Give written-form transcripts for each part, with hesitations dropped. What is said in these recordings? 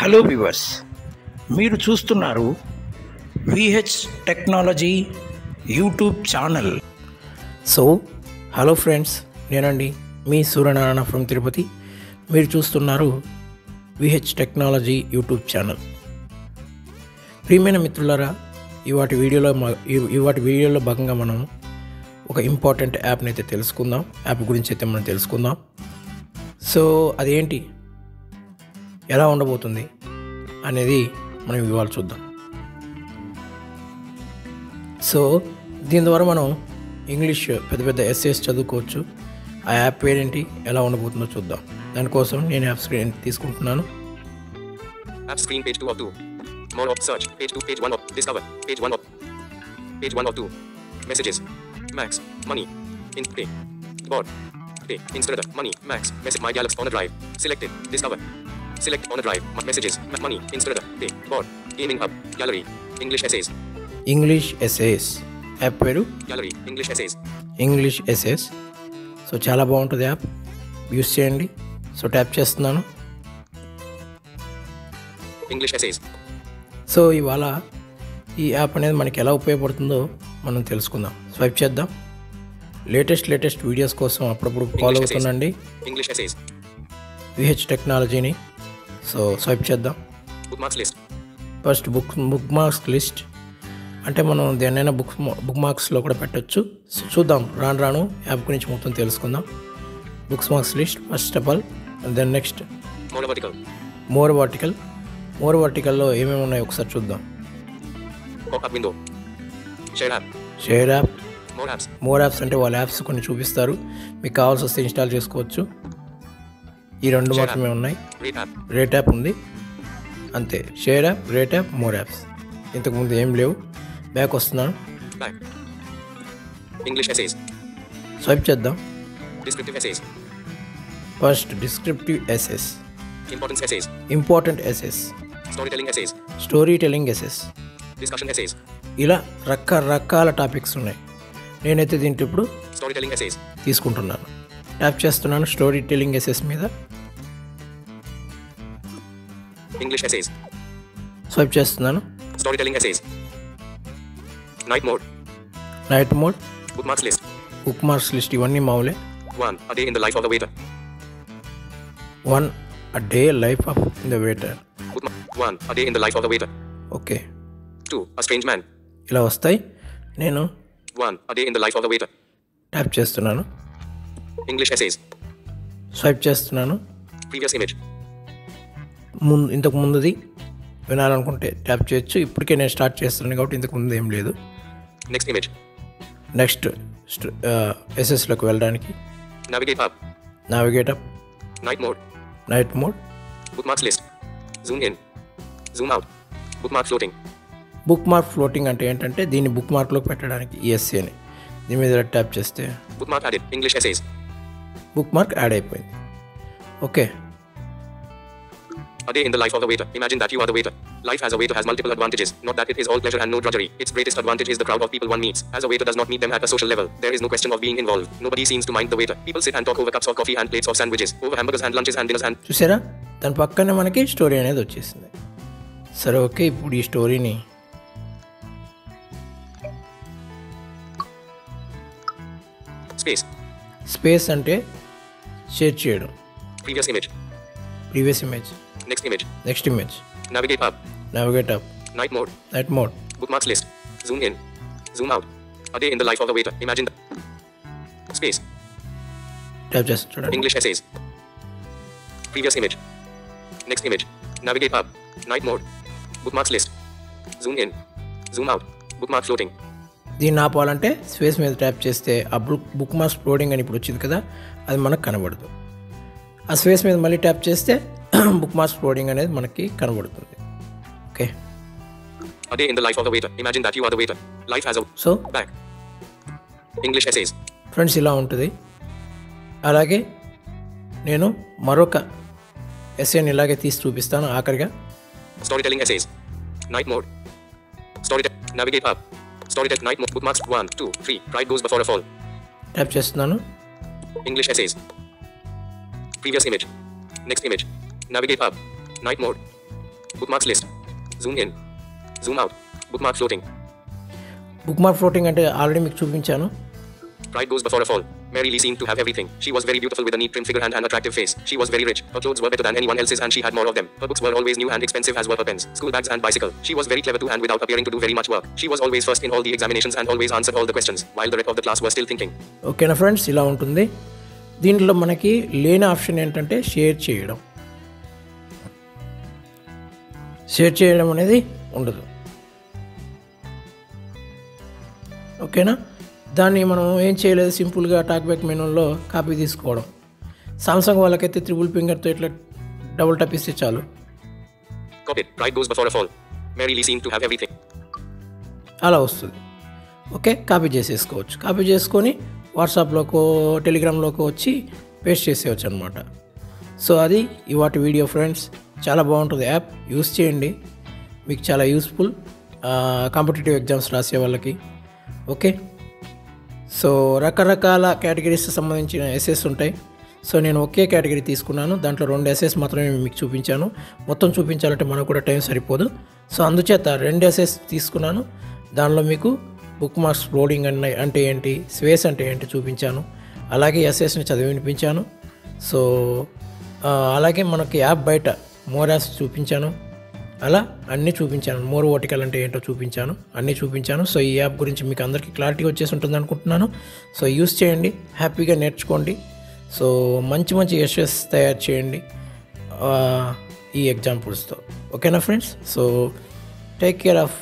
Hello viewers, మీరు చూస్తున్నారు VH technology YouTube channel. Hello friends, నేనండి మీ సూర్యనారాయణ ఫ్రమ్ తిరుపతి. మీరు చూస్తున్నారు విహెచ్ టెక్నాలజీ యూట్యూబ్ ఛానల్. ప్రియమైన మిత్రులారా, ఇవాటి వీడియోలో భాగంగా మనం ఒక ఇంపార్టెంట్ యాప్ని అయితే తెలుసుకుందాం. యాప్ గురించి అయితే మనం తెలుసుకుందాం. అదేంటి, ఎలా ఉండబోతుంది అనేది మనం ఇవాళ చూద్దాం. దీని ద్వారా మనం ఇంగ్లీష్ పెద్ద ఎస్సేస్ చదువుకోవచ్చు. ఆ యాప్ పేరేంటి, ఎలా ఉండబోతుందో చూద్దాం. దానికోసం నేను యాప్ స్క్రీన్ తీసుకుంటున్నాను. App screen page 2 of 2. More of search. Page 2, page 1 of discover. Page 1 of 2. Messages. Max. Money. In pay. Board. Pay. Installer. Money. Max. Message. My Galaxy on a drive. Selected. Discover. Select on a drive. Messages. Money. Installer. Pay. Board. Gaming hub. Gallery. English essays. English essays app పేరు Gallery. English essays. English essays. చాలా బాగుంటుంది app, use చేయండి. Tap చేస్తున్నాను. English essays. ఇవాళ ఈ app అనేది మనకి ఎలా ఉపయోగపడుతుందో మనం తెలుసుకుందాం. స్వైప్ చేద్దాం. లేటెస్ట్ వీడియోస్ కోసం అప్పుడప్పుడు ఫాలో అవుతుందండి English essays. విహెచ్ టెక్నాలజీని. స్వైప్ చేద్దాం. Bookmarks list. First book marks list అంటే మనం దేన్నైనా బుక్ మార్క్స్లో కూడా పెట్టచ్చు. చూద్దాం, రాను యాప్ గురించి మొత్తం తెలుసుకుందాం. Books marks list first of all. Then next More vertical. More వర్టికల్లో ఏమేమి ఉన్నాయో ఒకసారి చూద్దాం. Pop-up window. Share app. Share app. More apps. More apps అంటే వాళ్ళ యాప్స్ కొన్ని చూపిస్తారు, మీకు కావాల్సి వస్తే ఇన్స్టాల్ చేసుకోవచ్చు. ఈ రెండు మాత్రమే ఉన్నాయి. Rate app. రేట్ యాప్ ఉంది, అంతే. Share app, rate app, more apps. ఇంతకుముందు ఏం లేవు. బ్యాక్ వస్తున్నాను. Back. English essays. స్వైప్ చేద్దాం. Descriptive essays. First descriptive essays, Importance essays. Important essays, Storytelling essays. Storytelling essays, Discussion essays. ఇలా రకరకాల topics ఉన్నాయి. నేనైతే దీంట్లో ఇప్పుడు Storytelling essays. తీసుకుంటున్నాను. ట్యాప్ చేస్తున్నాను స్టోరీ టెల్లింగ్ ఎస్ఎస్ మీద. English essays. స్వైప్ చేస్తున్నాను. Storytelling essays. Night mode. Night mode, Bookmarks list. Book marks list, ఇవన్నీ మామూలే. 1. A day in the life of the waiter. 1. A day life of the waiter. 1. A day in the life of the waiter. Okay, 2. A strange man. ఇలా వస్తాయి. నేను 1. A day in the life of the waiter. Tap చేస్తున్నాను. English essays. Swipe చేస్తున్నాను. Previous image. ఇంతకు ముందుది వినాలనుకుంటే tap చేయొచ్చు. ఇప్పటికే నేను start చేస్తున్నాను కాబట్టి ఇంతకు ముందు ఏం లేదు. Next image. నెక్స్ట్ ఎస్ఎస్లోకి వెళ్ళడానికి Navigate up. Navigate up, Night mode. Night mode, Bookmarks list. Zoom in. Zoom out. Bookmark floating. Book mark floating అంటే ఏంటంటే దీన్ని బుక్ మార్క్లోకి పెట్టడానికి ఈఎస్సీ అని. దీని మీద ట్యాప్ చేస్తే Bookmark added. English essays. Bookmark add అయిపోయింది. Okay, A day in the life of the waiter. Imagine that you are the waiter. Life as a waiter has multiple advantages. Not that it is all pleasure and no drudgery. Its greatest advantage is the crowd of people one meets. As a waiter does not meet them at a social level. There is no question of being involved. Nobody seems to mind the waiter. People sit and talk over cups of coffee and plates of sandwiches, over hamburgers and lunches and dinners and... చూసారా, దాని పక్కనే మనకి story అనేది వచ్చేసింది. సరే, okay. ఇప్పుడు ఈ స్టోరీని స్పేస్ అంటే షేర్ చేయడం. Previous image. Previous image, Next image. Next image, Navigate up. Navigate up, Night mode. Night mode, Bookmarks list. Zoom in. Zoom out. A day in the life of the waiter. Imagine the... Space. Tap చేసి చూడండి. English essays. Previous image. Next image. Navigate up. Night mode. Bookmarks list. Zoom in. Zoom out. Bookmark floating. దీన్ని ఆపాలంటే space మీద tap చేస్తే ఆ book marks loading అని ఇప్పుడు వచ్చింది కదా, అది మనకు కనబడదు. ఆ స్పేస్ మీద మళ్ళీ ట్యాప్ చేస్తే బుక్ మార్క్స్ లోడింగ్ అనేది మనకి కనబడుతుంది. Okay, A day in the life of the waiter. Imagine that you are the waiter. Life has a... Back. English essays. Friends, ఇలా ఉంటుంది. అలాగే నేను మరొక ఎస్ఏని ఇలాగే తీసి చూపిస్తాను ఆఖరిగా. Storytelling essays. Night mode. Navigate up. Storytelling night mode. Bookmarks 1, 2, 3. Pride goes before a fall. Tap చేస్తున్నాను. English essays. Previous image. Next image. Navigate up. Night mode. Bookmarks list. Zoom in. Zoom out. Bookmark floating. Bookmark floating అంటే already మీకు చూపించాను. Pride goes before a fall. Mary Lee seemed to have everything. She was very beautiful with a neat trim figure and an attractive face. She was very rich. Her clothes were better than anyone else's and she had more of them. Her books were always new and expensive as were her pens, school bags and bicycle. She was very clever too and without appearing to do very much work. She was always first in all the examinations and always answered all the questions, while the rest of the class were still thinking. ఓకేనా friends, ఇలా ఉంటుంది. దీంట్లో మనకి లేని option ఏంటంటే share చేయడం. Share చేయడం అనేది ఉండదు. ఓకేనా, దాన్ని మనం ఏం చేయలేదు, సింపుల్గా టాక్బ్యాక్ మెనూలో కాపీ తీసుకోవడం. సామ్సంగ్ వాళ్ళకైతే త్రిబుల్ ఫింగర్తో ఇట్లా డబుల్ టప్ ఇస్తే చాలు. Copied. Pride goes before a fall. Mary Lee seemed to have everything. అలా వస్తుంది. ఓకే, కాపీ చేసేసుకోవచ్చు. కాపీ చేసుకొని వాట్సాప్లోకో టెలిగ్రామ్లోకో వచ్చి పేస్ట్ చేసేయచ్చు అనమాట. సో అది ఇవాటి వీడియో ఫ్రెండ్స్. చాలా బాగుంటుంది యాప్, యూస్ చేయండి. మీకు చాలా యూస్ఫుల్ కాంపిటేటివ్ ఎగ్జామ్స్ రాసే వాళ్ళకి. ఓకే, సో రకరకాల కేటగిరీస్ సంబంధించిన ఎస్ఎస్ ఉంటాయి. సో నేను ఒకే కేటగిరీ తీసుకున్నాను, దాంట్లో 2 ఎస్ఎస్ మాత్రమే మీకు చూపించాను. మొత్తం చూపించాలంటే మనకు కూడా టైం సరిపోదు. సో అందుచేత 2 ఎస్ఎస్ తీసుకున్నాను. దానిలో మీకు బుక్ మార్క్స్ లోడింగ్ అంటే ఏంటి, స్పేస్ అంటే ఏంటి చూపించాను. అలాగే ఎస్ఎస్ని చదివి వినిపించాను. సో అలాగే మనకి యాప్ బయట మోర్ యాప్స్ చూపించాను. అలా అన్నీ చూపించాను. మోర్ వర్టికల్ అంటే ఏంటో చూపించాను, అన్నీ చూపించాను. సో ఈ యాప్ గురించి మీకు అందరికీ క్లారిటీ వచ్చేసి ఉంటుంది అనుకుంటున్నాను. సో యూస్ చేయండి, హ్యాపీగా నేర్చుకోండి. సో మంచి మంచి ఎస్ఎస్ తయారు చేయండి ఈ ఎగ్జాంపుల్స్తో. ఓకేనా friends? So take care of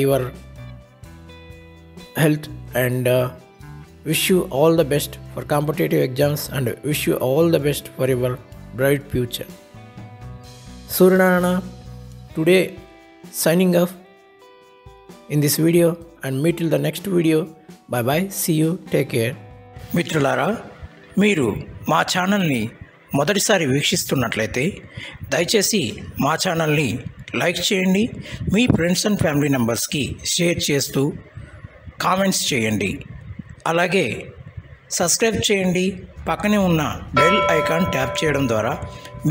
your health and wish you all the best for competitive exams and wish you all the best for your bright future. Suryanarayana today signing off in this video and meet till the next video. Bye bye, see you, take care. మిత్రులారా, మీరు మా ఛానల్ని మొదటిసారి వీక్షిస్తున్నట్లయితే దయచేసి మా ఛానల్ని like చేయండి, మీ friends and family మెంబర్స్కి షేర్ చేస్తూ కామెంట్స్ చేయండి. అలాగే సబ్స్క్రైబ్ చేయండి. పక్కనే ఉన్న బెల్ ఐకాన్ ట్యాప్ చేయడం ద్వారా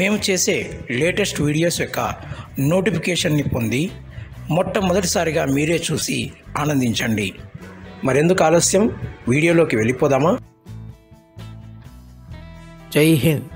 మేము చేసే లేటెస్ట్ వీడియోస్ యొక్క నోటిఫికేషన్ని పొంది మొట్టమొదటిసారిగా మీరే చూసి ఆనందించండి. మరెందుకు ఆలస్యం, వీడియోలోకి వెళ్ళిపోదామా? జై హింద్.